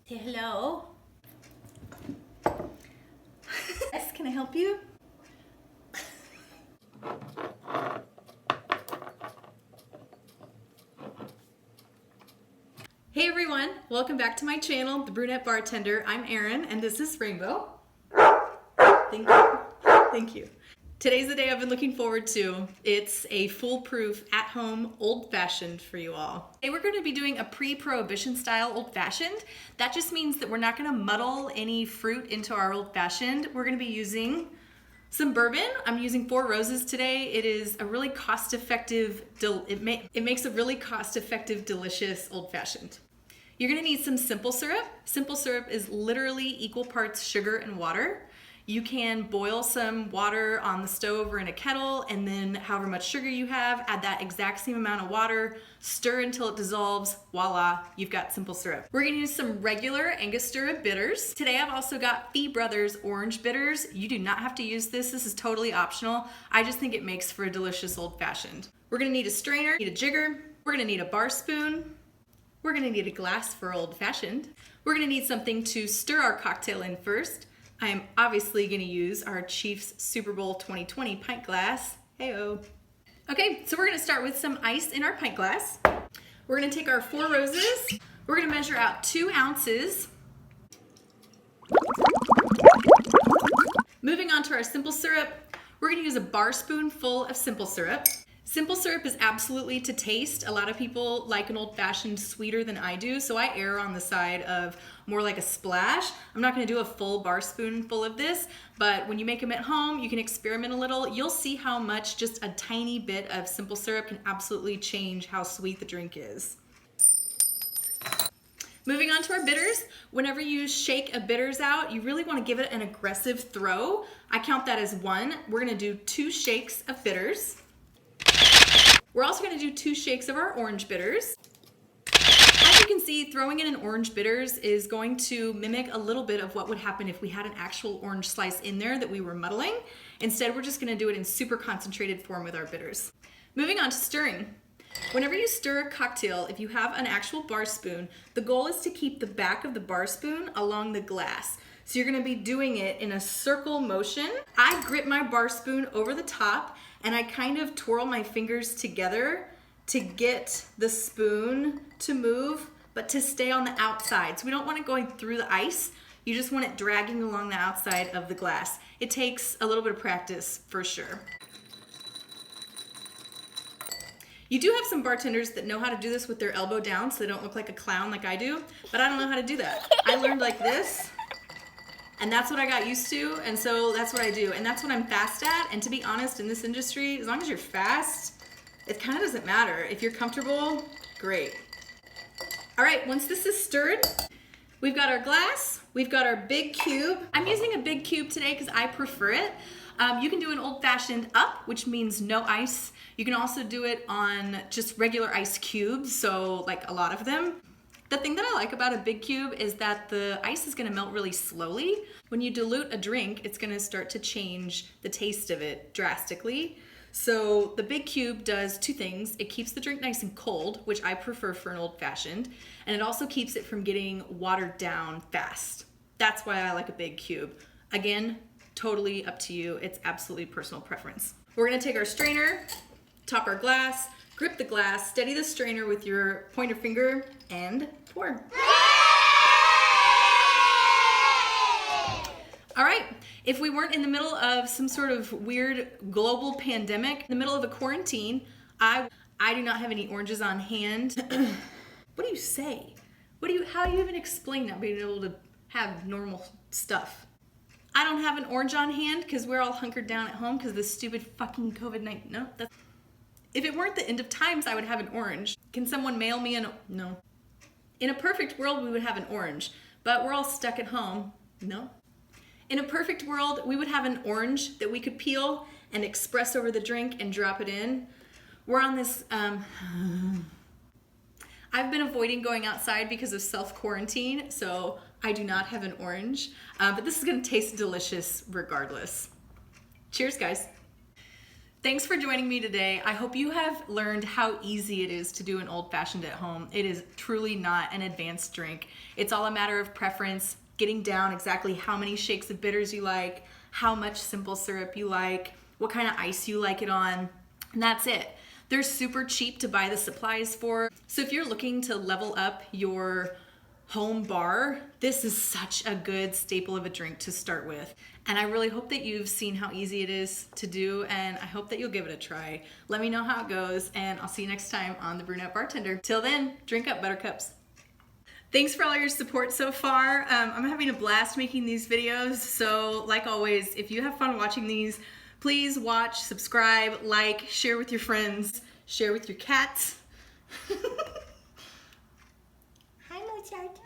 Say hello. Yes, can I help you? Hey everyone, welcome back to my channel, The Brunette Bartender. I'm Erin and this is Rainbow. Thank you. Thank you. Today's the day I've been looking forward to. It's a foolproof, at-home, old-fashioned for you all. Today we're going to be doing a pre-prohibition style old-fashioned. That just means that we're not going to muddle any fruit into our old-fashioned. We're going to be using some bourbon. I'm using 4 Roses today. It is a really cost-effective, it makes a really cost-effective, delicious old-fashioned. You're going to need some simple syrup. Simple syrup is literally equal parts sugar and water. You can boil some water on the stove or in a kettle, and then however much sugar you have, add that exact same amount of water, stir until it dissolves, voila, you've got simple syrup. We're gonna use some regular Angostura bitters. Today I've also got Fee Brothers orange bitters. You do not have to use this is totally optional. I just think it makes for a delicious old fashioned. We're gonna need a strainer, need a jigger, we're gonna need a bar spoon, we're gonna need a glass for old fashioned. We're gonna need something to stir our cocktail in first. I am obviously going to use our Chiefs Super Bowl 2020 pint glass. Hey-o. Okay, so we're going to start with some ice in our pint glass. We're going to take our 4 Roses. We're going to measure out 2 ounces. Moving on to our simple syrup, we're going to use a bar spoon full of simple syrup. Simple syrup is absolutely to taste. A lot of people like an old-fashioned sweeter than I do, so I err on the side of more like a splash. I'm not gonna do a full bar spoon full of this, but when you make them at home, you can experiment a little. You'll see how much just a tiny bit of simple syrup can absolutely change how sweet the drink is. Moving on to our bitters. Whenever you shake a bitters out, you really wanna give it an aggressive throw. I count that as 1. We're gonna do 2 shakes of bitters. We're also going to do 2 shakes of our orange bitters. As you can see, throwing in an orange bitters is going to mimic a little bit of what would happen if we had an actual orange slice in there that we were muddling. Instead, we're just going to do it in super concentrated form with our bitters. Moving on to stirring. Whenever you stir a cocktail, if you have an actual bar spoon, the goal is to keep the back of the bar spoon along the glass. So you're going to be doing it in a circle motion. I grip my bar spoon over the top and I kind of twirl my fingers together to get the spoon to move, but to stay on the outside. So we don't want it going through the ice. You just want it dragging along the outside of the glass. It takes a little bit of practice for sure. You do have some bartenders that know how to do this with their elbow down so they don't look like a clown like I do, but I don't know how to do that. I learned like this. And that's what I got used to, and so that's what I do. And that's what I'm fast at, and to be honest, in this industry, as long as you're fast, it kind of doesn't matter. If you're comfortable, great. All right, once this is stirred, we've got our glass, we've got our big cube. I'm using a big cube today because I prefer it. You can do an old-fashioned up, which means no ice. You can also do it on just regular ice cubes, so like a lot of them. The thing that I like about a big cube is that the ice is gonna melt really slowly. When you dilute a drink, it's gonna start to change the taste of it drastically. So the big cube does 2 things. It keeps the drink nice and cold, which I prefer for an old fashioned, and it also keeps it from getting watered down fast. That's why I like a big cube. Again, totally up to you. It's absolutely personal preference. We're gonna take our strainer, top our glass, grip the glass, steady the strainer with your pointer finger, and pour. All right, if we weren't in the middle of some sort of weird global pandemic, in the middle of a quarantine, I do not have any oranges on hand. What do you say? How do you even explain not being able to have normal stuff? I don't have an orange on hand because we're all hunkered down at home because of this stupid fucking COVID-19. No, that's... If it weren't the end of times, I would have an orange. Can someone mail me no. In a perfect world, we would have an orange, but we're all stuck at home. No. In a perfect world, we would have an orange that we could peel and express over the drink and drop it in. We're on this, I've been avoiding going outside because of self-quarantine, so I do not have an orange, but this is gonna taste delicious regardless. Cheers, guys. Thanks for joining me today. I hope you have learned how easy it is to do an old-fashioned at home. It is truly not an advanced drink. It's all a matter of preference, getting down exactly how many shakes of bitters you like, how much simple syrup you like, what kind of ice you like it on, and that's it. They're super cheap to buy the supplies for. So if you're looking to level up your home bar, this is such a good staple of a drink to start with. And I really hope that you've seen how easy it is to do, and I hope that you'll give it a try. Let me know how it goes, and I'll see you next time on The Brunette Bartender. Till then, drink up, buttercups. Thanks for all your support so far. I'm having a blast making these videos, so like always, if you have fun watching these, please watch, subscribe, like, share with your friends, share with your cats. Hi, Mozart.